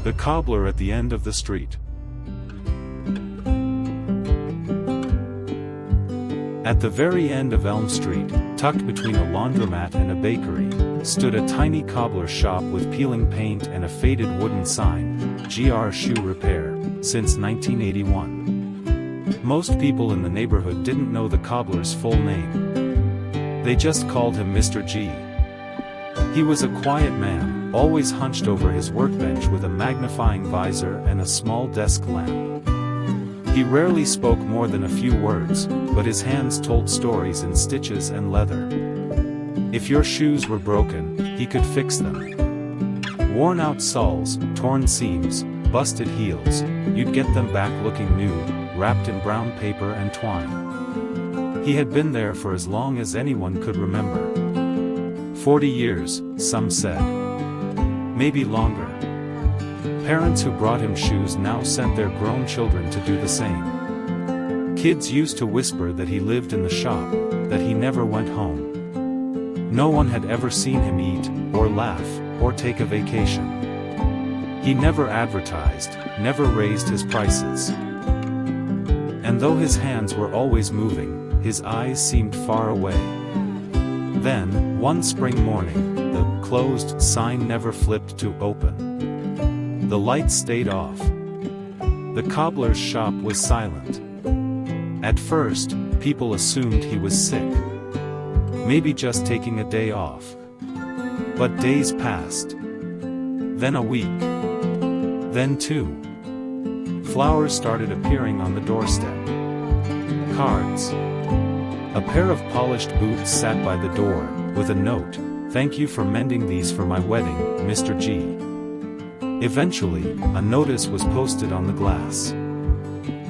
The cobbler at the end of the street. At the very end of Elm Street, tucked between a laundromat and a bakery, stood a tiny cobbler shop with peeling paint and a faded wooden sign, "GR Shoe Repair," since 1981. Most people in the neighborhood didn't know the cobbler's full name. They just called him Mr. G. He was a quiet man, always hunched over his workbench with a magnifying visor and a small desk lamp. He rarely spoke more than a few words, but his hands told stories in stitches and leather. If your shoes were broken, he could fix them. Worn-out soles, torn seams, busted heels, you'd get them back looking new, wrapped in brown paper and twine. He had been there for as long as anyone could remember. 40 years, some said. Maybe longer. Parents who brought him shoes now sent their grown children to do the same. Kids used to whisper that he lived in the shop, that he never went home. No one had ever seen him eat, or laugh, or take a vacation. He never advertised, never raised his prices. And though his hands were always moving, his eyes seemed far away. Then, one spring morning, the closed sign never flipped to open. The lights stayed off. The cobbler's shop was silent. At first, people assumed he was sick. Maybe just taking a day off. But days passed. Then a week. Then 2. Flowers started appearing on the doorstep. Cards. A pair of polished boots sat by the door, with a note, "Thank you for mending these for my wedding, Mr. G." Eventually, a notice was posted on the glass.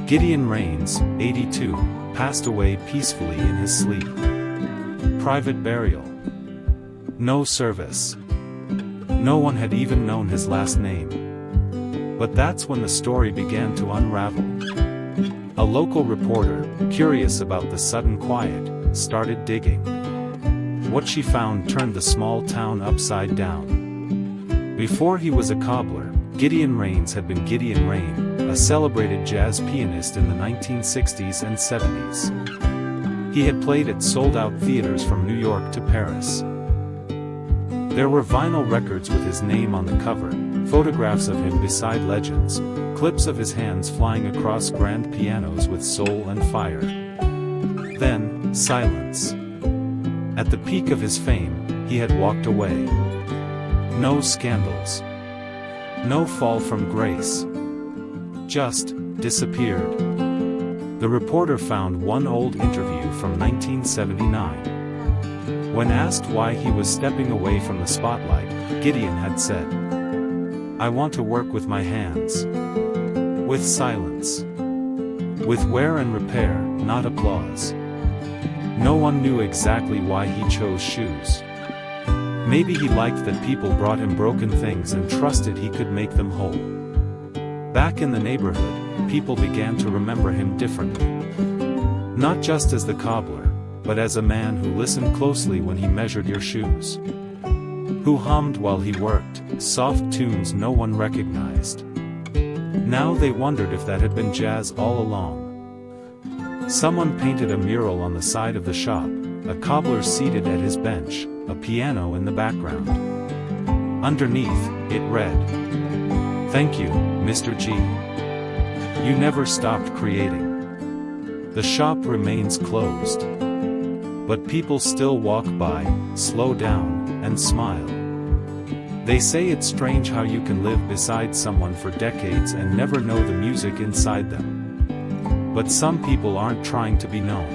Gideon Rains, 82, passed away peacefully in his sleep. Private burial. No service. No one had even known his last name. But that's when the story began to unravel. A local reporter, curious about the sudden quiet, started digging. What she found turned the small town upside down. Before he was a cobbler, Gideon Rains had been Gideon Rain, a celebrated jazz pianist in the 1960s and 70s. He had played at sold-out theaters from New York to Paris. There were vinyl records with his name on the cover, photographs of him beside legends, clips of his hands flying across grand pianos with soul and fire. Then, silence. At the peak of his fame, he had walked away. No scandals. No fall from grace. Just disappeared. The reporter found one old interview from 1979. When asked why he was stepping away from the spotlight, Gideon had said, "I want to work with my hands. With silence. With wear and repair, not applause." No one knew exactly why he chose shoes. Maybe he liked that people brought him broken things and trusted he could make them whole. Back in the neighborhood, people began to remember him differently. Not just as the cobbler, but as a man who listened closely when he measured your shoes. Who hummed while he worked, soft tunes no one recognized. Now they wondered if that had been jazz all along. Someone painted a mural on the side of the shop, a cobbler seated at his bench, a piano in the background. Underneath, it read, "Thank you, Mr. G. You never stopped creating." The shop remains closed. But people still walk by, slow down, and smile. They say it's strange how you can live beside someone for decades and never know the music inside them. But some people aren't trying to be known.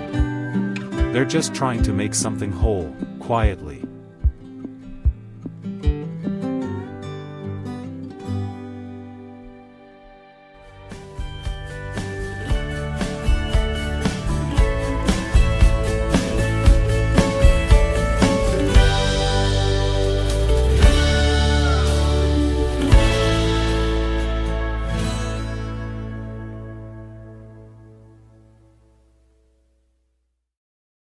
They're just trying to make something whole, quietly.